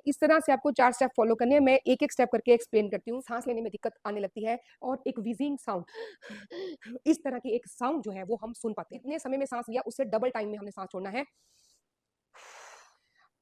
इस तरह से आपको 4 स्टेप फॉलो करने हैं। मैं एक-एक स्टेप करके एक्सप्लेन करती हूँ। सांस लेने में दिक्कत आने लगती है और एक व्हीज़िंग साउंड इस तरह की एक साउंड जो है वो हम सुन पाते हैं। जितने समय में सांस लिया उससे डबल टाइम में हमने सांस छोड़ना है।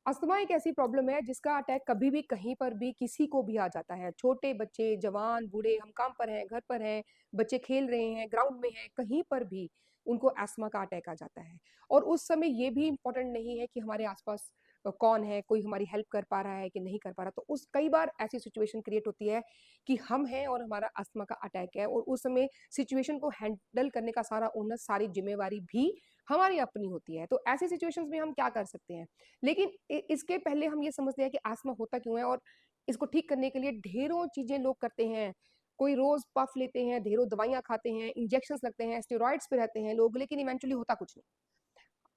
अस्थमा एक ऐसी प्रॉब्लम है जिसका अटैक कभी भी कहीं पर भी किसी को भी आ जाता है। छोटे बच्चे, जवान, बूढ़े, हम काम पर हैं, घर पर हैं, बच्चे खेल रहे हैं, ग्राउंड में हैं, कहीं पर भी उनको अस्थमा का अटैक आ जाता है। और उस समय ये भी इम्पोर्टेंट नहीं है कि हमारे आस-पास कौन है, कोई हमारी हेल्प कर पा रहा है कि नहीं कर पा रहा। तो उस कई बार ऐसी सिचुएशन क्रिएट होती है कि हम हैं और हमारा अस्थमा का अटैक है और उस समय सिचुएशन को हैंडल करने का सारा ओनर, सारी ज़िम्मेवारी भी हमारी अपनी होती है। तो ऐसी सिचुएशंस में हम क्या कर सकते हैं? लेकिन इसके पहले हम ये समझते हैं कि अस्थमा होता क्यों है और इसको ठीक करने के लिए ढेरों चीजें लोग करते हैं। कोई रोज पफ लेते हैं, ढेरों दवाइयां खाते हैं, इंजेक्शंस लगते हैं, स्टेरॉइड्स पे रहते हैं लोग, लेकिन इवेंचुअली होता कुछ नहीं।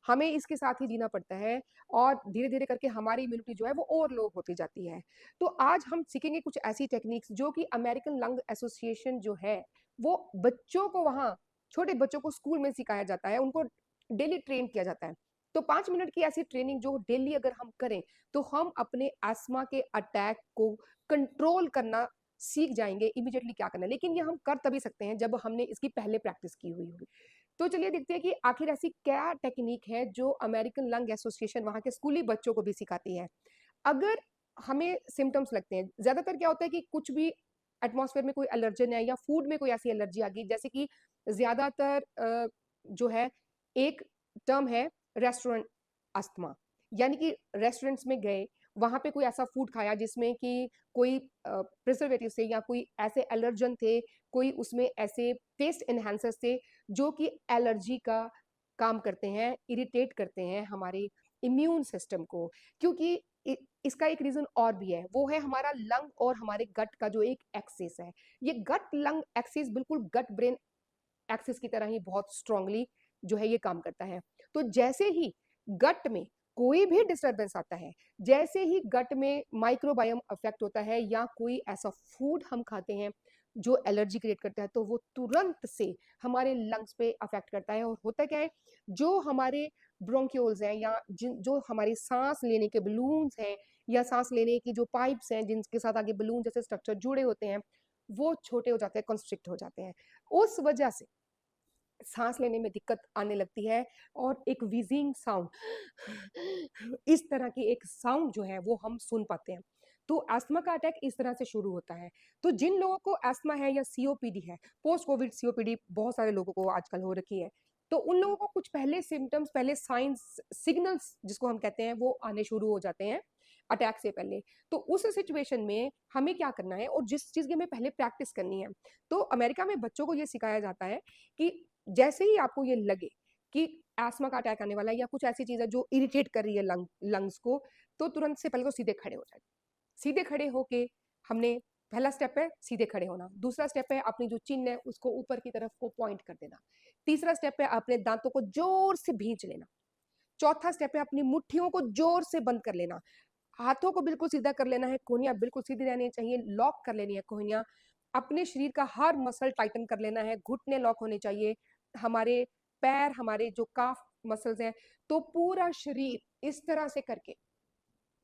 हमें इसके साथ ही जीना पड़ता है और धीरे धीरे करके हमारी इम्यूनिटी जो है वो और लो होती जाती है। तो आज हम सीखेंगे कुछ ऐसी टेक्निक्स जो कि अमेरिकन लंग एसोसिएशन जो है वो बच्चों को वहाँ, छोटे बच्चों को स्कूल में सिखाया जाता है, उनको डेली ट्रेन किया जाता है। तो 5 मिनट की ऐसी ट्रेनिंग जो डेली अगर हम करें तो हम अपने अस्थमा के अटैक को कंट्रोल करना सीख जाएंगे इमीडिएटली क्या करना है। लेकिन ये हम कर तभी सकते हैं जब हमने इसकी पहले प्रैक्टिस की हुई होगी। तो चलिए देखते हैं कि आखिर ऐसी क्या टेक्निक है जो अमेरिकन लंग एसोसिएशन वहाँ के स्कूली बच्चों को भी सिखाती है। अगर हमें सिम्टम्स लगते हैं, ज्यादातर क्या होता है कि कुछ भी एटमॉस्फेयर में कोई एलर्जन है या फूड में कोई ऐसी एलर्जी आ गई, जैसे कि ज्यादातर जो है एक टर्म है रेस्टोरेंट अस्थमा। यानी कि रेस्टोरेंट्स में गए, वहां पे कोई ऐसा फूड खाया जिसमें कि कोई प्रिजर्वेटिव से या कोई ऐसे एलर्जन थे, कोई उसमें ऐसे टेस्ट एनहांसर्स थे जो कि एलर्जी का काम करते हैं, इरिटेट करते हैं हमारे इम्यून सिस्टम को। क्योंकि इसका एक रीजन और भी है, वो है हमारा लंग और हमारे गट का जो एक एक्सिस है। ये गट लंग एक्सिस बिल्कुल गट ब्रेन एक्सिस की तरह ही बहुत स्ट्रांगली जो है ये काम करता है। तो जैसे ही गट में कोई भी डिस्टरबेंस आता है, जैसे ही गट में माइक्रोबायोम अफेक्ट होता है या कोई ऐसा फूड हम खाते हैं जो एलर्जी क्रिएट करता है, तो वो तुरंत से हमारे लंग्स पे अफेक्ट करता है। और होता क्या है, जो हमारे ब्रोंक्यूल्स हैं या जो हमारी सांस लेने के बलून्स हैं या सांस लेने की जो पाइप्स हैं जिनके साथ आगे बलून जैसे स्ट्रक्चर जुड़े होते हैं, वो छोटे हो जाते हैं, कंस्ट्रिक्ट हो जाते हैं। उस वजह से सांस लेने में दिक्कत आने लगती है और एक व्हीजिंग साउंड इस तरह की एक साउंड जो है वो हम सुन पाते हैं। तो अस्थमा का अटैक इस तरह से शुरू होता है। तो जिन लोगों को अस्थमा है या सीओपीडी है, पोस्ट कोविड सीओपीडी बहुत सारे लोगों को आजकल हो रखी है, तो उन लोगों को कुछ पहले सिम्टम्स, पहले साइंस, सिग्नल्स जिसको हम कहते हैं वो आने शुरू हो जाते हैं अटैक से पहले। तो उस सिचुएशन में हमें क्या करना है और जिस चीज की हमें पहले प्रैक्टिस करनी है, तो अमेरिका में बच्चों को ये सिखाया जाता है कि जैसे ही आपको ये लगे कि एस्मा का अटैक आने वाला है या कुछ ऐसी चीज है जो इरिटेट कर रही है लंग्स को, तो तुरंत से पहले तो सीधे खड़े हो जाए। सीधे खड़े होके हमने, पहला स्टेप है सीधे खड़े होना, दूसरा स्टेप है अपनी जो चिन्ह है उसको ऊपर की तरफ को पॉइंट कर देना, तीसरा स्टेप है अपने दांतों को जोर से भींच लेना, चौथा स्टेप है अपनी मुट्ठियों को जोर से बंद कर लेना, हाथों को बिल्कुल सीधा कर लेना है, कोहनियां बिल्कुल सीधी रहनी चाहिए, लॉक कर लेनी है कोहनियां, अपने शरीर का हर मसल टाइटन कर लेना है, घुटने लॉक होने चाहिए, हमारे पैर, हमारे जो काफ मसल्स हैं, तो पूरा शरीर इस तरह से करके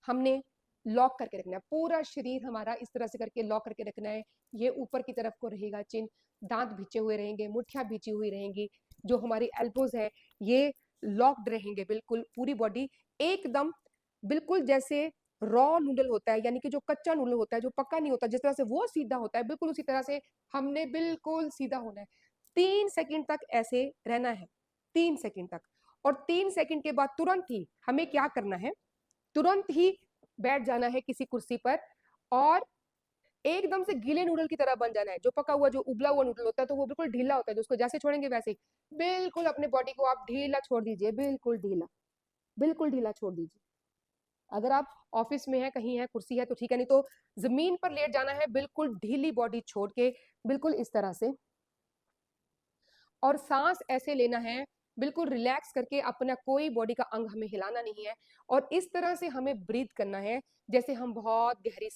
हमने लॉक करके रखना है। पूरा शरीर हमारा इस तरह से करके लॉक करके रखना है। ये ऊपर की तरफ को रहेगा चिन्ह, दांत भींचे हुए रहेंगे, मुठ्ठियां भींची हुई रहेंगी, जो हमारी एल्बोज है ये लॉक्ड रहेंगे, बिल्कुल पूरी बॉडी एकदम, बिल्कुल जैसे रॉ नूडल होता है, यानी कि जो कच्चा नूडल होता है जो पक्का नहीं होता, जिस तरह से वो सीधा होता है, बिल्कुल उसी तरह से हमने बिल्कुल सीधा होना है। 3 सेकंड तक ऐसे रहना है, 3 सेकंड तक। और 3 सेकंड के बाद तुरंत ही हमें क्या करना है, तुरंत ही बैठ जाना है किसी कुर्सी पर और एकदम से गीले नूडल की तरह बन जाना है। जो पका हुआ, जो उबला हुआ नूडल होता है तो वो बिल्कुल ढीला होता है, जिसको जैसे छोड़ेंगे वैसे ही बिल्कुल अपने बॉडी को आप ढीला छोड़ दीजिए, बिल्कुल ढीला, बिल्कुल ढीला छोड़ दीजिए। अगर आप ऑफिस में है, कहीं है, कुर्सी है तो ठीक है, नहीं तो जमीन पर लेट जाना है बिल्कुल ढीली बॉडी छोड़ के, बिल्कुल इस तरह से। और सांस ऐसे लेना है बिल्कुल रिलैक्स करके, अपना कोई बॉडी का अंग हमें हिलाना नहीं है और इस तरह से हमें ब्रीथ करना है जैसे हम बहुत गहरी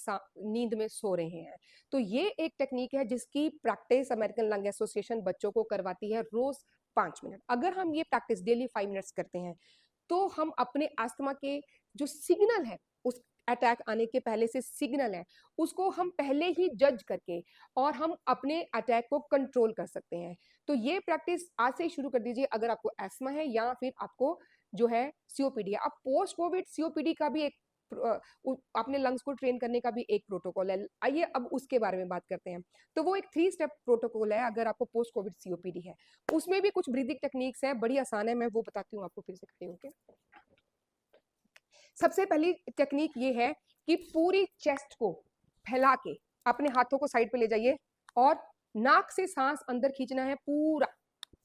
नींद में सो रहे हैं। तो ये एक टेक्निक है जिसकी प्रैक्टिस अमेरिकन लंग एसोसिएशन बच्चों को करवाती है रोज 5 मिनट। अगर हम ये प्रैक्टिस डेली 5 मिनट्स करते हैं तो हम अपने अस्थमा के जो सिग्नल है उस अटैक आने के पहले से सिग्नल है, उसको हम पहले ही जज करके और हम अपने अटैक को कंट्रोल कर सकते हैं। तो ये प्रैक्टिस आज से ही शुरू कर दीजिए अगर आपको एस्मा है या फिर आपको जो है सीओपीडी है। अब पोस्ट कोविड सीओपीडी का भी एक अपने लंग्स को ट्रेन करने का भी एक प्रोटोकॉल है। आइए अब उसके बारे में बात करते हैं। तो वो एक 3 स्टेप प्रोटोकॉल है अगर आपको पोस्ट कोविड सीओपीडी है। उसमें भी कुछ ब्रीदिंग टेक्निक्स हैं, बड़ी आसान है, मैं वो बताती हूँ आपको फिर से खड़े होके। सबसे पहली टेक्निक ये है कि पूरी चेस्ट को फैला के अपने हाथों को साइड पे ले जाइए और नाक से सांस अंदर खींचना है, पूरा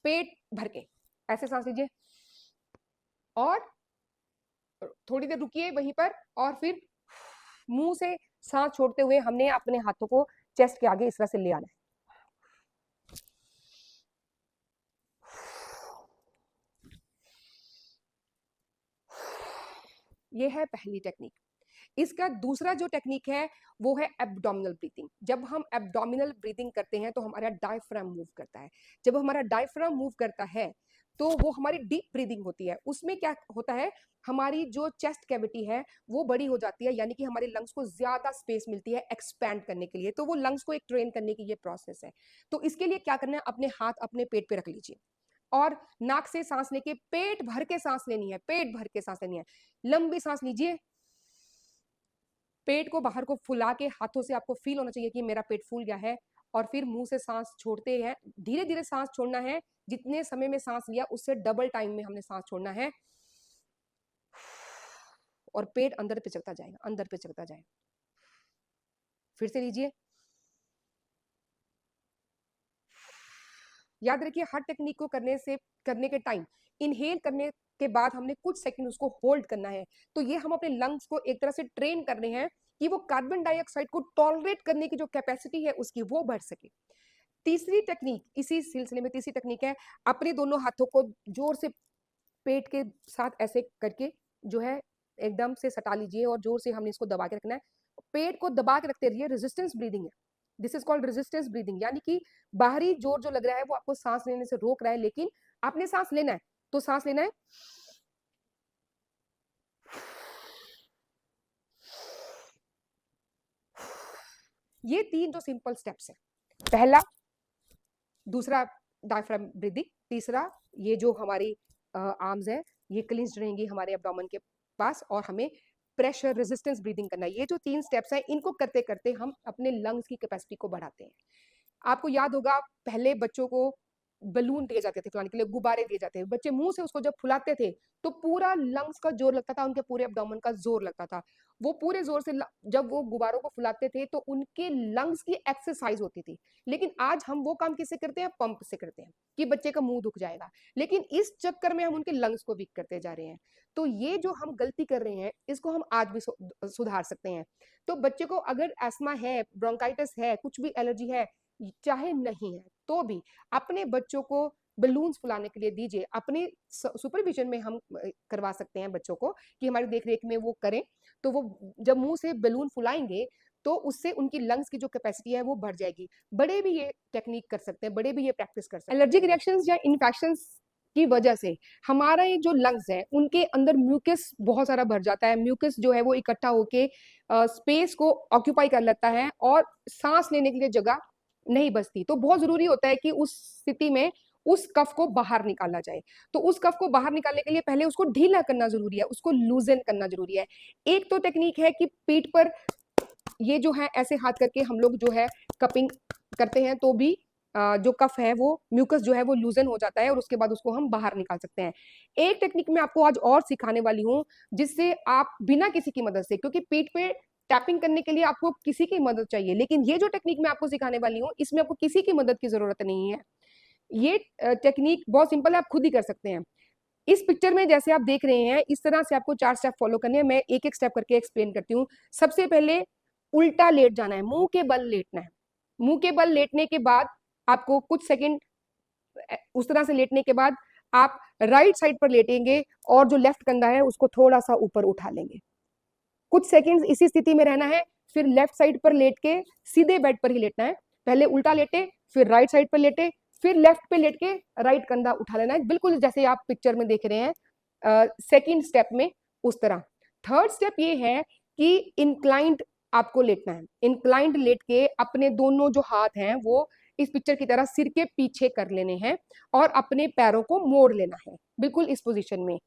पेट भर के ऐसे सांस लीजिए और थोड़ी देर रुकिए वहीं पर और फिर मुंह से सांस छोड़ते हुए हमने अपने हाथों को चेस्ट के आगे इस तरह से ले आना है। ये है पहली टेक्निक। इसका दूसरा जो टेक्निक है वो है एब्डोमिनल ब्रीथिंग। जब हम एब्डोमिनल ब्रीथिंग करते हैं तो हमारा डायफ्राम मूव करता है। जब हमारा डायफ्राम मूव करता है तो वो हमारी डीप ब्रीदिंग होती है। उसमें क्या होता है, हमारी जो चेस्ट कैविटी है वो बड़ी हो जाती है, यानी कि हमारे लंग्स को ज्यादा स्पेस मिलती है एक्सपैंड करने के लिए। तो वो लंग्स को एक ट्रेन करने की ये प्रोसेस है। तो इसके लिए क्या करना है, अपने हाथ अपने पेट पे रख लीजिए और नाक से सांस लेके पेट भर के सांस लेनी है, पेट भर के सांस लेनी है। लंबी सांस लीजिए, पेट को बाहर को फुला के हाथों से आपको फील होना चाहिए कि मेरा पेट फूल गया है। और फिर मुंह से सांस छोड़ते हैं, धीरे धीरे सांस छोड़ना है। जितने समय में सांस लिया उससे डबल टाइम में हमने सांस छोड़ना है और पेट अंदर पे चलता जाएगा, अंदर पे चलता जाएगा। फिर से लीजिए। याद रखिए हर टेक्निक को करने के टाइम इनहेल करने के बाद हमने कुछ सेकंड उसको होल्ड करना है। तो ये हम अपने लंग्स को एक तरह से ट्रेन कर रहे हैं कि वो कार्बन डाइऑक्साइड को टॉलरेट करने की जो कैपेसिटी है उसकी वो बढ़ सके। तीसरी टेक्निक इसी सिलसिले में तीसरी टेक्निक है, अपने दोनों हाथों को जोर से पेट के साथ ऐसे करके जो है एकदम से सटा लीजिए और जोर से हमने इसको दबा के रखना है। पेट को दबा के रखते रहिए, रेजिस्टेंस ब्रीदिंग है। This is called resistance breathing, यानी कि बाहरी जोर जो लग रहा है वो आपको सांस लेने से रोक रहा है, लेकिन आपने सांस लेना है तो सांस लेना है। ये 3 जो सिंपल स्टेप्स है, पहला, दूसरा डायफ्राम ब्रीदिंग, तीसरा ये जो हमारी आर्म्स है ये क्लिंज्ड रहेंगी हमारे एब्डोमेन के पास और हमें प्रेशर रेजिस्टेंस ब्रीदिंग करना है। ये जो 3 स्टेप्स हैं इनको करते करते हम अपने लंग्स की कैपेसिटी को बढ़ाते हैं। आपको याद होगा पहले बच्चों को बलून दिए जाते थे फुलाने के लिए, गुब्बारे दिए जाते थे, बच्चे मुंह से उसको जब फुलाते थे तो पूरा लंग्स का जोर लगता था, उनके पूरे एब्डोमेन का जोर लगता था। वो पूरे जोर से जब वो गुब्बारों को फुलाते थे तो उनके लंग्स की एक्सरसाइज होती थी। लेकिन आज हम वो काम किससे करते हैं, पंप से करते हैं कि बच्चे का मुंह दुख जाएगा, लेकिन इस चक्कर में हम उनके लंग्स को वीक करते जा रहे हैं। तो ये जो हम गलती कर रहे हैं इसको हम आज भी सुधार सकते हैं। तो बच्चे को अगर एस्मा है, ब्रोंकाइटिस है, कुछ भी एलर्जी है, चाहे नहीं है तो भी अपने बच्चों को बलून्स फुलाने के लिए दीजिए। अपने सुपरविजन में हम करवा सकते हैं बच्चों को कि हमारी देखरेख में वो करें। तो वो जब मुंह से बलून फुलाएंगे तो उससे उनकी लंग्स की जो कैपेसिटी है वो बढ़ जाएगी। बड़े भी ये टेक्निक कर सकते हैं, बड़े भी ये प्रैक्टिस कर सकते हैं। एलर्जिक रिएक्शंस या इन्फेक्शंस की वजह से हमारा ये जो लंग्स है उनके अंदर म्यूकस बहुत सारा भर जाता है। म्यूकस जो है वो इकट्ठा होके स्पेस को ऑक्यूपाई कर लेता है और सांस लेने के लिए जगह नहीं बचती। तो बहुत जरूरी होता है कि उस स्थिति में उस कफ को बाहर निकाला जाए। तो उस कफ को बाहर निकालने के लिए पहले उसको ढीला करना जरूरी है, उसको लूजन करना जरूरी है। एक तो टेक्निक है कि पीठ पर ये जो है ऐसे हाथ करके हम लोग जो है कपिंग करते हैं तो भी जो कफ है वो म्यूकस जो है वो लूजन हो जाता है और उसके बाद उसको हम बाहर निकाल सकते हैं। एक टेक्निक मैं आपको आज और सिखाने वाली हूँ जिससे आप बिना किसी की मदद से, क्योंकि पीठ पे टैपिंग करने के लिए आपको किसी की मदद चाहिए, लेकिन ये जो टेक्निक मैं आपको सिखाने वाली हूँ इसमें आपको किसी की मदद की जरूरत नहीं है। ये टेक्निक बहुत सिंपल है, आप खुद ही कर सकते हैं। इस पिक्चर में जैसे आप देख रहे हैं इस तरह से आपको 4 स्टेप फॉलो करने हैं। मैं एक एक स्टेप करके एक्सप्लेन करती हूँ। सबसे पहले उल्टा लेट जाना है, मुंह के बल लेटना है। मुंह के बल लेटने के बाद आपको कुछ सेकंड उस तरह से लेटने के बाद आप राइट साइड पर लेटेंगे और जो लेफ्ट कंधा है उसको थोड़ा सा ऊपर उठा लेंगे। कुछ सेकंड्स इसी स्थिति में रहना है, फिर लेफ्ट साइड पर लेट के सीधे बेड पर ही लेटना है। पहले उल्टा लेटे, फिर राइट साइड पर लेटे, फिर लेफ्ट पे लेट के राइट कंधा उठा लेना है, बिल्कुल जैसे आप पिक्चर में देख रहे हैं सेकंड स्टेप में उस तरह। थर्ड स्टेप ये है कि इंक्लाइंड आपको लेटना है। इंक्लाइंड लेट के अपने दोनों जो हाथ हैं वो इस पिक्चर की तरह सिर के पीछे कर लेने हैं और अपने पैरों को मोड़ लेना है, बिल्कुल इस पोजीशन में।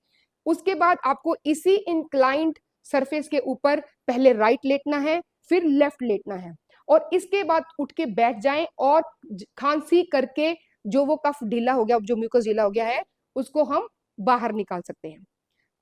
उसके बाद आपको इसी इंक्लाइंड सरफेस के ऊपर पहले राइट लेटना है, फिर लेफ्ट लेटना है, और इसके बाद उठ के बैठ जाएं और खांसी करके जो वो कफ ढीला हो गया, जो म्यूकस ढीला हो गया है, उसको हम बाहर निकाल सकते हैं।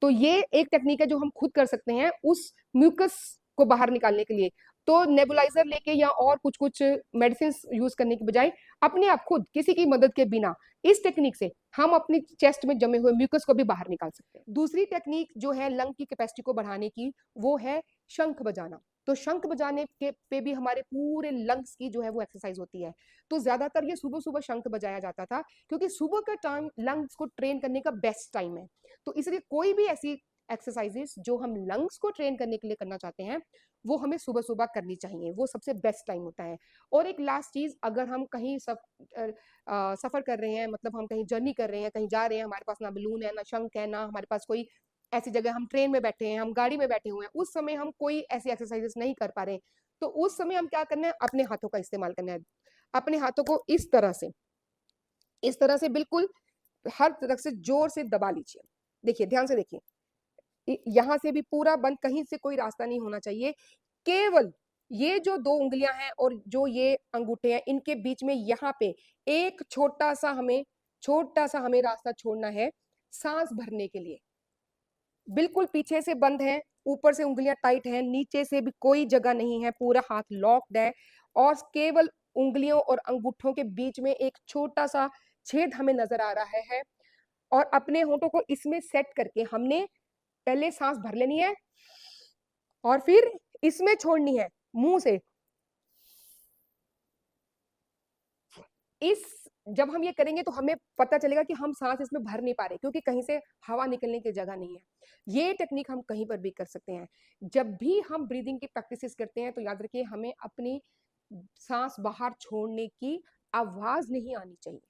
तो ये एक टेक्निक है जो हम खुद कर सकते हैं उस म्यूकस को बाहर निकालने के लिए। तो नेबुलाइजर लेके या और कुछ कुछ मेडिसिन यूज करने की बजाय अपने आप खुद किसी की मदद के बिना इस टेक्निक से हम अपनी चेस्ट में जमे हुए म्यूकस को भी बाहर निकाल सकते हैं। दूसरी टेक्निक जो है लंग की कैपेसिटी को बढ़ाने की, वो है शंख बजाना। तो शंख बजाने के पे भी हमारे पूरे लंग्स की जो है वो एक्सरसाइज होती है। तो ज्यादातर ये सुबह सुबह शंख बजाया जाता था, क्योंकि सुबह का टाइम लंग्स को ट्रेन करने का बेस्ट टाइम है। तो इसलिए कोई भी ऐसी एक्सरसाइजेस जो हम लंग्स को ट्रेन करने के लिए करना चाहते हैं, वो हमें सुबह सुबह करनी चाहिए, वो सबसे बेस्ट टाइम होता है। और एक लास्ट चीज, अगर हम कहीं सफर कर रहे हैं, मतलब हम कहीं जर्नी कर रहे हैं, कहीं जा रहे हैं, हमारे पास ना बलून है, ना शंख है, ना हमारे पास कोई ऐसी जगह, हम ट्रेन में बैठे हैं, हम गाड़ी में बैठे हुए हैं, उस समय हम कोई ऐसी एक्सरसाइजेस नहीं कर पा रहे, तो उस समय हम क्या करना है, अपने हाथों का इस्तेमाल करना है। अपने हाथों को इस तरह से बिल्कुल हर तरफ से जोर से दबा लीजिए। देखिए, ध्यान से देखिए, यहां से भी पूरा बंद, कहीं से कोई रास्ता नहीं होना चाहिए। केवल ये जो दो उंगलियां हैं और जो ये अंगूठे हैं, इनके बीच में यहाँ पे एक छोटा सा हमें रास्ता छोड़ना है सांस भरने के लिए। बिल्कुल पीछे से बंद है, ऊपर से उंगलियां टाइट हैं, नीचे से भी कोई जगह नहीं है, पूरा हाथ लॉक्ड है, और केवल उंगलियों और अंगूठों के बीच में एक छोटा सा छेद हमें नजर आ रहा है। और अपने होठों को इसमें सेट करके हमने पहले सांस भर लेनी है और फिर इसमें छोड़नी है मुंह से। इस जब हम ये करेंगे तो हमें पता चलेगा कि हम सांस इसमें भर नहीं पा रहे, क्योंकि कहीं से हवा निकलने की जगह नहीं है। ये टेक्निक हम कहीं पर भी कर सकते हैं। जब भी हम ब्रीदिंग की प्रैक्टिस करते हैं तो याद रखिए, हमें अपनी सांस बाहर छोड़ने की आवाज नहीं आनी चाहिए,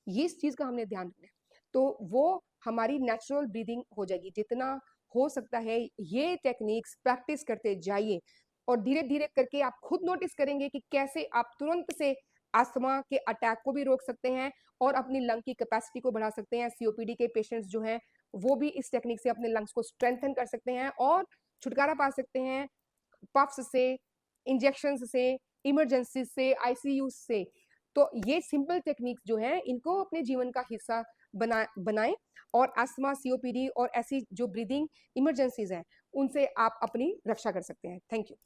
ये इस चीज का हमने ध्यान रखना है। तो वो हमारी नेचुरल ब्रीदिंग हो जाएगी। जितना हो सकता है ये टेक्निक्स प्रैक्टिस करते जाइए, और धीरे धीरे करके आप खुद नोटिस करेंगे कि कैसे आप तुरंत से अस्थमा के अटैक को भी रोक सकते हैं और अपनी लंग की कैपेसिटी को बढ़ा सकते हैं। सीओपीडी के पेशेंट्स जो हैं वो भी इस टेक्निक से अपने लंग्स को स्ट्रेंथन कर सकते हैं और छुटकारा पा सकते हैं पफ्स से, इंजेक्शन से, इमरजेंसी से, आईसीयू से। तो ये सिंपल टेक्निक्स जो है, इनको अपने जीवन का हिस्सा बनाएं, और अस्थमा, सीओपीडी और ऐसी जो ब्रीदिंग इमरजेंसीज हैं, उनसे आप अपनी रक्षा कर सकते हैं। Thank you.